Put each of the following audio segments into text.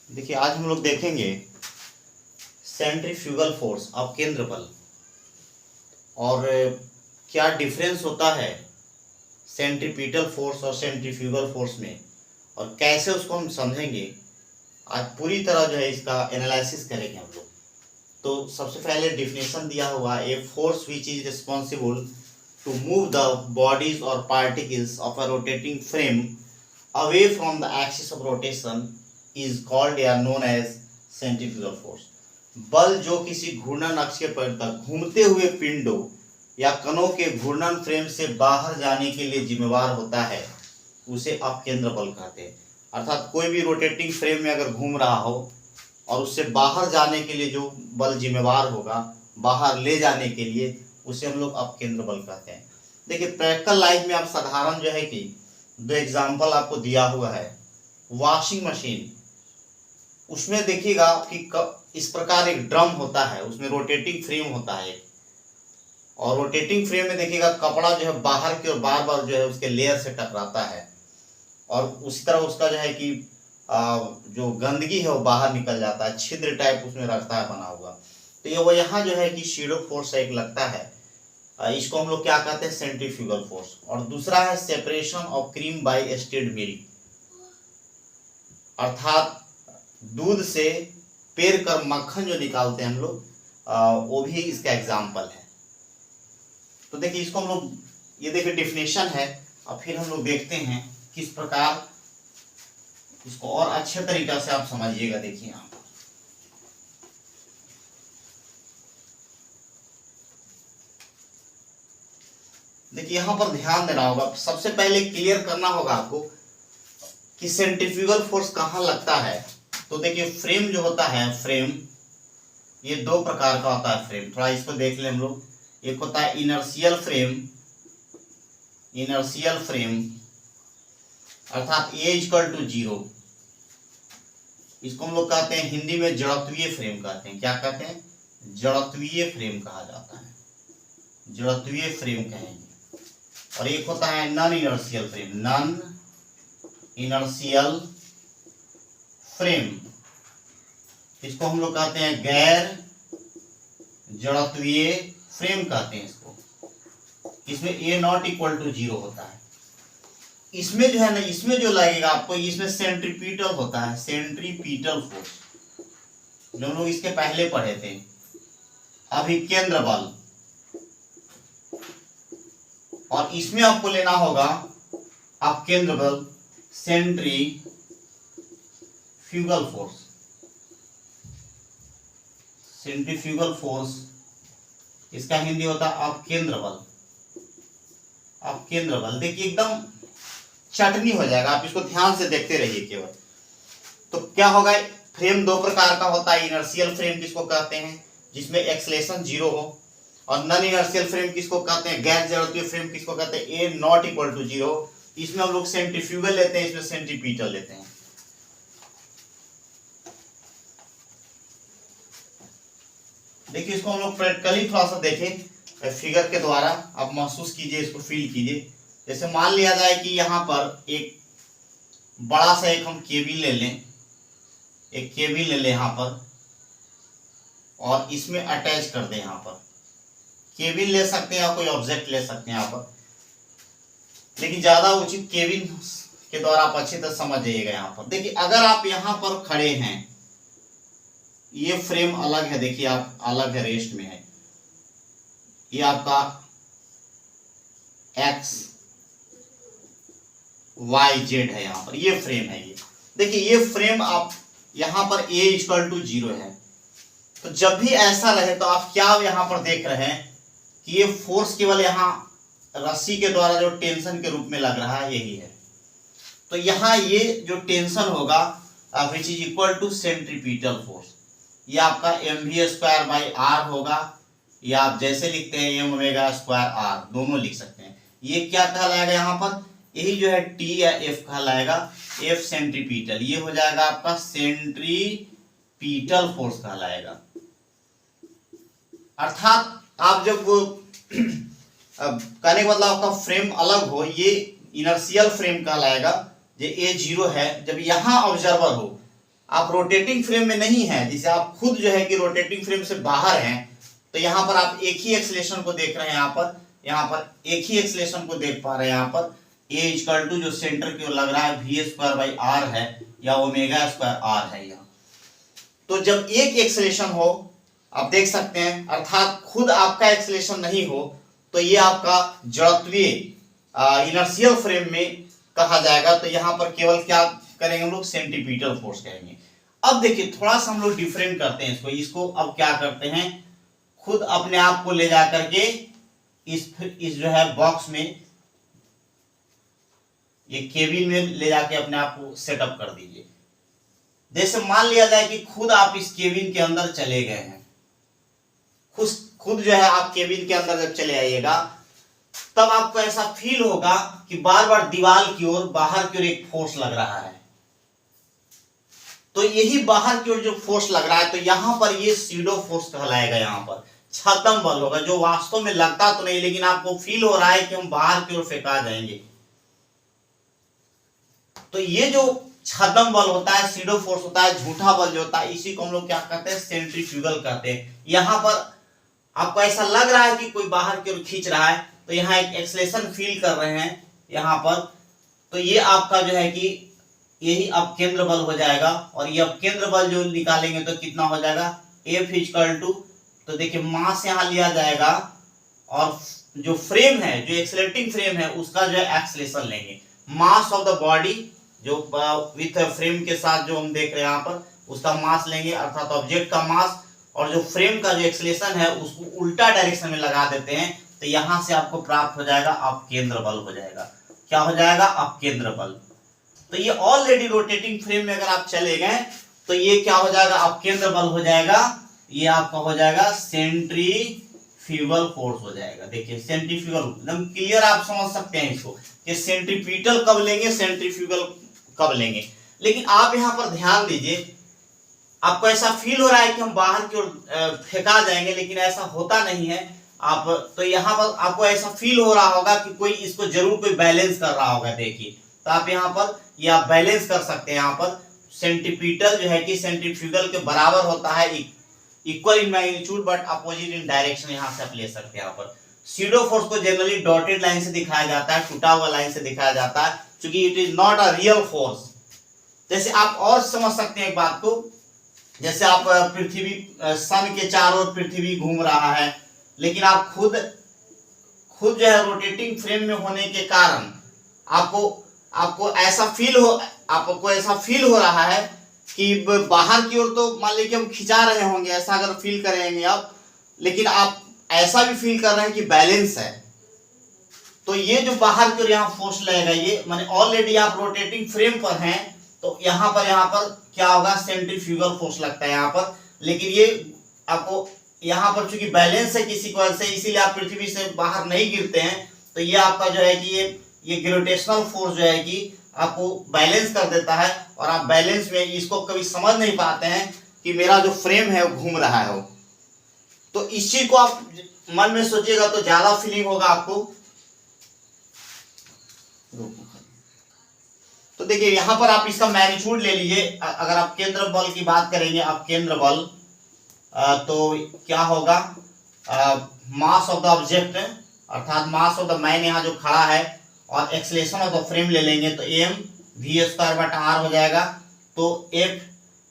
देखिए आज हम लोग देखेंगे सेंट्रीफ्यूगल फोर्स अपकेंद्र बल और क्या डिफरेंस होता है सेंट्रीपिटल फोर्स और सेंट्रीफ्यूगल फोर्स में और कैसे उसको हम समझेंगे। आज पूरी तरह जो है इसका एनालिसिस करेंगे हम लोग। तो सबसे पहले डिफिनेशन दिया हुआ a force which is responsible to move the bodies और particles of a rotating frame away from the axis of rotation is called या नोन एज सेंट्रीफ्यूगल फोर्स। बल जो किसी घूर्णन अक्ष के परितः घूमते हुए पिंडों या कणों के घूर्णन फ्रेम से बाहर जाने के लिए जिम्मेवार होता है उसे अपकेंद्र बल कहते हैं। अर्थात कोई भी रोटेटिंग फ्रेम में अगर घूम रहा हो और उससे बाहर जाने के लिए जो बल जिम्मेवार होगा, बाहर ले जाने के लिए, उसे हम लोग अपकेंद्र बल कहते हैं। देखिए प्रैक्टिकल लाइफ में आप साधारण जो है कि दो एग्जाम्पल आपको दिया हुआ है। वॉशिंग मशीन, उसमें देखिएगा कि इस प्रकार एक ड्रम होता है, उसमें रोटेटिंग फ्रेम होता है और रोटेटिंग फ्रेम में देखिएगा कपड़ा जो है बाहर की ओर बार बार जो है उसके लेयर से टकराता है और उसी तरह उसका जो है कि जो गंदगी है वो बाहर निकल जाता है, छिद्र टाइप उसमें रखता है बना हुआ। तो ये वो यहाँ जो है कि शैडो फोर्स एक लगता है, इसको हम लोग क्या कहते हैं, सेंट्रीफ्यूगल फोर्स। और दूसरा है separation of cream by stayed milk, अर्थात दूध से पेर कर मक्खन जो निकालते हैं हम लोग, वो भी इसका एग्जाम्पल है। तो देखिए इसको हम लोग, ये देखिए डिफिनेशन है और फिर हम लोग देखते हैं किस प्रकार इसको और अच्छे तरीका से आप समझिएगा। देखिए यहाँ पर देखिए यहाँ पर ध्यान देना होगा। सबसे पहले क्लियर करना होगा आपको कि सेंट्रीफ्यूगल फोर्स कहाँ लगता है। तो देखिए फ्रेम जो होता है, फ्रेम ये दो प्रकार का होता है। फ्रेम थोड़ा इसको देख लें हम लोग। एक होता है इनर्शियल फ्रेम, इनर्शियल फ्रेम अर्थात ए इक्वल टू 0, इसको हम लोग कहते हैं हिंदी में जड़त्वीय फ्रेम कहते हैं। क्या कहते हैं? जड़त्वीय फ्रेम कहा जाता है, जड़त्वीय फ्रेम कहेंगे। और एक होता है non inertial frame, non inertial frame, इसको हम लोग कहते हैं गैर जड़त्वीय फ्रेम कहते हैं इसको। इसमें ए नॉट इक्वल टू 0 होता है। इसमें जो है ना, इसमें जो लगेगा आपको, इसमें सेंट्रीपिटल होता है, सेंट्रीपिटल फोर्स, जो लोग इसके पहले पढ़े थे, अभिकेंद्र बल। और इसमें आपको लेना होगा अपकेंद्र बल, सेंट्रीफ्यूगल फोर्स। सेंट्रीफ्यूगल फोर्स इसका हिंदी होता है अपकेंद्र बल, अपकेंद्र बल। देखिए एकदम चटनी हो जाएगा, आप इसको ध्यान से देखते रहिए केवल। तो क्या होगा, फ्रेम दो प्रकार का होता है। इनर्शियल फ्रेम किसको कहते हैं, जिसमें एक्सेलेरेशन 0 हो, और नॉन इनर्शियल फ्रेम किसको कहते हैं, गैर जड़त्वीय फ्रेम किसको कहते हैं, ए नॉट इक्वल टू 0। इसमें हम लोग सेंट्रीफ्यूगल लेते हैं, इसमें सेंट्रीपिटल लेते हैं। देखिए इसको हम लोग प्रैक्टिकली थोड़ा सा देखें फिगर के द्वारा, आप महसूस कीजिए, इसको फील कीजिए। जैसे मान लिया जाए कि यहाँ पर एक बड़ा सा एक हम केबिल ले लें, एक केबिल ले लें यहाँ पर और इसमें अटैच कर दें। यहाँ पर केबिल ले सकते हैं या कोई ऑब्जेक्ट ले सकते हैं यहाँ पर, लेकिन ज्यादा उचित केबिल के द्वारा आप अच्छी तरह समझ जाइएगा। यहाँ पर देखिए अगर आप यहाँ पर खड़े हैं, ये फ्रेम अलग है, देखिए आप अलग है, रेस्ट में है, ये आपका एक्स वाई जेड है, यहाँ पर ये फ्रेम है। ये देखिए ये फ्रेम आप यहाँ पर ए इक्वल टू 0 है। तो जब भी ऐसा रहे तो आप क्या यहाँ पर देख रहे हैं कि ये फोर्स केवल यहाँ रस्सी के द्वारा जो टेंशन के रूप में लग रहा है, यही है। तो यहाँ ये जो टेंशन होगा which is equal to centripetal force, ये आपका mv²/r होगा, या आप जैसे लिखते हैं m⍵²r, दोनों लिख सकते हैं। ये क्या कहलाएगा यहाँ पर, यही जो है T या F कहलाएगा, F सेंट्रीपिटल, ये हो जाएगा आपका सेंट्रीपिटल फोर्स कहलाएगा। अर्थात आप जब कहने का मतलब आपका फ्रेम अलग हो, ये इनर्शियल फ्रेम कहलाएगा, ये A0 है। जब यहाँ ऑब्जर्वर हो आप रोटेटिंग फ्रेम में नहीं है, जैसे आप खुद जो है कि रोटेटिंग फ्रेम से बाहर हैं, तो यहाँ पर आप एक ही एक्सेलेरेशन को देख रहे हैं, यहाँ पर एक ही एक्सेलेरेशन को देख पा रहे हैं। यहाँ पर ए इक्वल टू जो सेंटर की ओर लग रहा है वी स्क्वायर बाई आर है या ओमेगा स्क्वायर आर है यहाँ। तो जब एक एक्सेलेरेशन हो, आप देख सकते हैं, अर्थात खुद आपका एक्सेलेरेशन नहीं हो, तो ये आपका जड़त्वीय इनर्शियल फ्रेम में कहा जाएगा। तो यहाँ पर केवल क्या करेंगे हम लोग, सेंट्रीपिटल फोर्स करेंगे। अब देखिए थोड़ा सा हम लोग डिफरेंट करते हैं इसको अब क्या करते हैं, खुद अपने आप को ले जा करके इस जो है बॉक्स में, ये केबिन में ले जाके अपने आप को सेटअप कर दीजिए। जैसे मान लिया जाए कि खुद आप इस केबिन के अंदर चले गए हैं, खुद जो है आप केबिन के अंदर जब चले आइएगा, तब आपको ऐसा फील होगा कि बार बार दीवार की ओर, बाहर की ओर एक फोर्स लग रहा है। तो यही बाहर की ओर जो फोर्स लग रहा है, तो यहां पर ये सीडो फोर्स कहलाएगा। यहाँ पर छद्म बल होगा, जो वास्तव में लगता तो नहीं, लेकिन आपको फील हो रहा है कि हम बाहर की ओर फेंका जाएंगे। तो ये जो छद्म बल होता है, सीडो फोर्स होता है, झूठा बल जो होता है, इसी को हम लोग क्या कहते हैं, सेंट्रीफ्यूगल कहते हैं। यहां पर आपको ऐसा लग रहा है कि कोई बाहर की ओर खींच रहा है, तो यहाँ एक एक्सेलेरेशन फील कर रहे हैं यहाँ पर, तो ये आपका जो है कि यही अब केंद्र बल हो जाएगा। और ये अब केंद्र बल जो निकालेंगे तो कितना हो जाएगा, F इक्वल टू, तो देखिए मास यहाँ लिया जाएगा और जो फ्रेम है, जो एक्सेलरेटिंग फ्रेम है, उसका जो है एक्सेलेरेशन लेंगे। मास ऑफ द बॉडी जो विथ फ्रेम के साथ जो हम देख रहे हैं यहाँ पर, उसका मास लेंगे, अर्थात ऑब्जेक्ट का मास, और जो फ्रेम का जो एक्सेलेरेशन है उसको उल्टा डायरेक्शन में लगा देते हैं, तो यहां से आपको प्राप्त हो जाएगा अब केंद्र बल हो जाएगा। क्या हो जाएगा, अब केंद्र बल। तो ये ऑलरेडी रोटेटिंग फ्रेम में अगर आप चले गए, तो ये क्या हो जाएगा, अब केंद्र बल हो जाएगा। ये आपका हो जाएगा सेंट्रीफ्यूगल फोर्स हो जाएगा। देखिए सेंट्रीफ्यूगल एकदम क्लियर, आप समझ सकते हैं इसको कि सेंट्रीपिटल कब लेंगे, सेंट्रीफ्यूगल कब लेंगे। लेकिन आप यहां पर ध्यान दीजिए, आपको ऐसा फील हो रहा है कि हम बाहर की ओर फेंका जाएंगे, लेकिन ऐसा होता नहीं है। आप तो यहाँ पर आपको ऐसा फील हो रहा होगा कि कोई इसको जरूर कोई बैलेंस कर रहा होगा। देखिए तो आप यहाँ पर ये आप बैलेंस कर सकते हैं। यहाँ पर सेंट्रीपिटल जो है कि सेंट्रीफ्यूगल के बराबर होता है, equal in magnitude but opposite in direction, यहाँ से आप ले सकते हैं। यहाँ पर सीडो फोर्स को जनरली डॉटेड लाइन से दिखाया जाता है, टूटा हुआ लाइन से दिखाया जाता है, क्योंकि it is not a real force. जैसे आप और समझ सकते हैं एक बात को, जैसे आप पृथ्वी, सन के चारों ओर पृथ्वी घूम रहा है, लेकिन आप खुद जो है रोटेटिंग फ्रेम में होने के कारण आपको ऐसा फील हो रहा है कि बाहर की ओर, तो मान लीजिए हम खिंचा रहे होंगे, ऐसा अगर फील करेंगे आप, लेकिन आप ऐसा भी फील कर रहे हैं कि बैलेंस है। तो ये जो बाहर की ओर यहाँ फोर्स लगेगा, ये माने ऑलरेडी आप रोटेटिंग फ्रेम पर हैं, तो यहाँ पर क्या होगा, सेंट्रीफ्यूगल फोर्स लगता है यहाँ पर। लेकिन ये आपको यहाँ पर चूंकि बैलेंस है किसी वजह से, इसीलिए आप पृथ्वी से बाहर नहीं गिरते हैं। तो ये आपका जो है कि ये ग्रेविटेशनल फोर्स जो है कि आपको बैलेंस कर देता है, और आप बैलेंस में इसको कभी समझ नहीं पाते हैं कि मेरा जो फ्रेम है वो घूम रहा है। तो इस चीज को आप मन में सोचिएगा तो ज्यादा फीलिंग होगा आपको। तो देखिए यहां पर आप इसका मैग्नीट्यूड ले लीजिए। अगर आप केंद्र बल की बात करेंगे, आप केंद्र बल, तो क्या होगा, मास ऑफ द ऑब्जेक्ट, अर्थात मास ऑफ द मैन यहाँ जो खड़ा है, और एक्सेलेरेशन ऑफ द फ्रेम ले लेंगे, तो एम वी स्क्वायर बटा आर हो जाएगा। तो एफ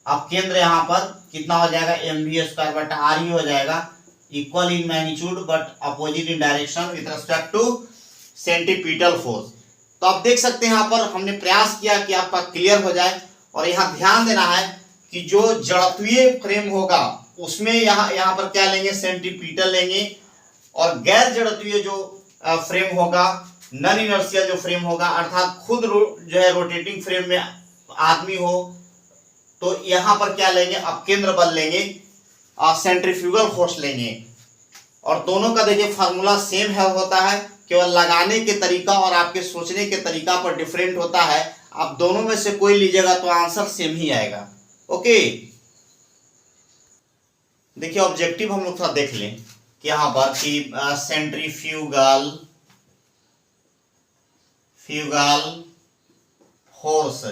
आप केंद्र यहाँ पर कितना हो जाएगा, एम वी स्क्वायर बटा आर ही हो जाएगा, equal in magnitude but opposite in direction with respect to centripetal force. तो आप देख सकते हैं यहाँ पर हमने प्रयास किया कि आपका क्लियर हो जाए। और यहाँ ध्यान देना है कि जो जड़त्वीय फ्रेम होगा उसमें यहाँ पर क्या लेंगे, सेंट्रीपिटल लेंगे, और गैर जड़त्वीय जो फ्रेम होगा, नॉन इनर्शियल जो फ्रेम होगा, अर्थात खुद जो है रोटेटिंग फ्रेम में आदमी हो, तो यहाँ पर क्या लेंगे, अब केंद्र बल लेंगे और सेंट्रीफ्यूगल फोर्स लेंगे। और दोनों का देखिए फार्मूला सेम है होता है, केवल लगाने के तरीका और आपके सोचने के तरीका पर डिफरेंट होता है। आप दोनों में से कोई लीजिएगा तो आंसर सेम ही आएगा। ओके, देखिए ऑब्जेक्टिव हम लोग थोड़ा देख लें कि यहाँ पर कि centrifugal force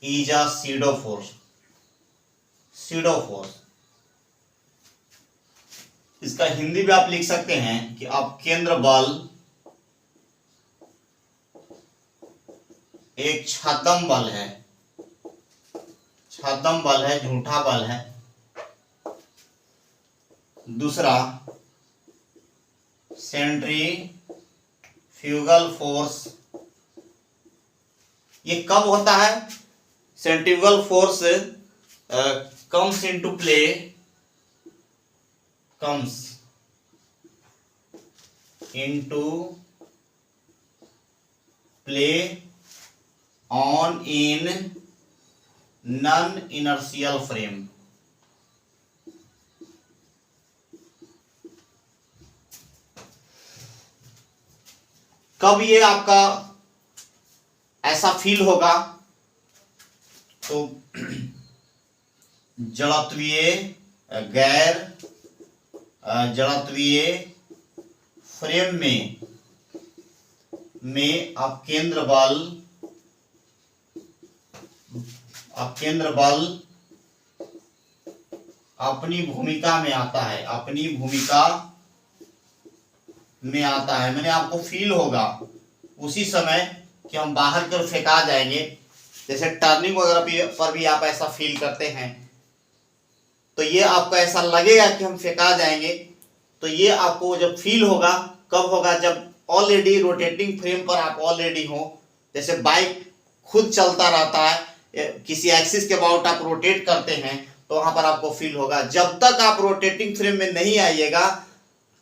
is a SIDO force. SIDO force. इसका हिंदी में आप लिख सकते हैं कि अब केंद्र बल एक छद्म बल है, छद्म बल है, झूठा बल है। दूसरा सेंट्रीफ्यूगल फोर्स, ये कब होता है? Centrifugal force comes into play, comes into play on in non-inertial frame। कब ये आपका ऐसा फील होगा? तो जड़त्वीय, गैर जड़त्वीय फ्रेम में आप केंद्र बल अपनी भूमिका में आता है, अपनी भूमिका में आता है। मैंने आपको फील होगा उसी समय कि हम बाहर की ओर फेंका जाएंगे। जैसे टर्निंग वगैरह पर भी आप ऐसा फील करते हैं, तो ये आपको ऐसा लगेगा कि हम फेंका जाएंगे। तो ये आपको जब फील होगा, कब होगा? जब ऑलरेडी रोटेटिंग फ्रेम पर आप ऑलरेडी हो। जैसे बाइक खुद चलता रहता है, किसी एक्सिस के अबाउट आप रोटेट करते हैं, तो वहां पर आपको फील होगा। जब तक आप रोटेटिंग फ्रेम में नहीं आइएगा,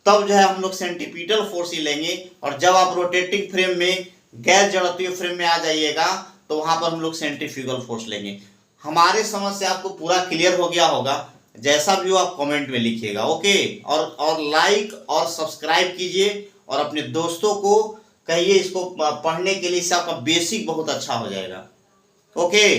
तब जो है हम लोग सेंट्रीपिटल फोर्स ही लेंगे। और जब आप रोटेटिंग फ्रेम में, गैर जड़त्वीय फ्रेम में आ जाइएगा, तो वहां पर हम लोग सेंट्रीफ्यूगल फोर्स लेंगे। हमारे समझ से आपको पूरा क्लियर हो गया होगा। जैसा भी हो आप कमेंट में लिखिएगा, ओके। और लाइक और सब्सक्राइब कीजिए और अपने दोस्तों को कहिए इसको पढ़ने के लिए। इससे आपका बेसिक बहुत अच्छा हो जाएगा, ओके।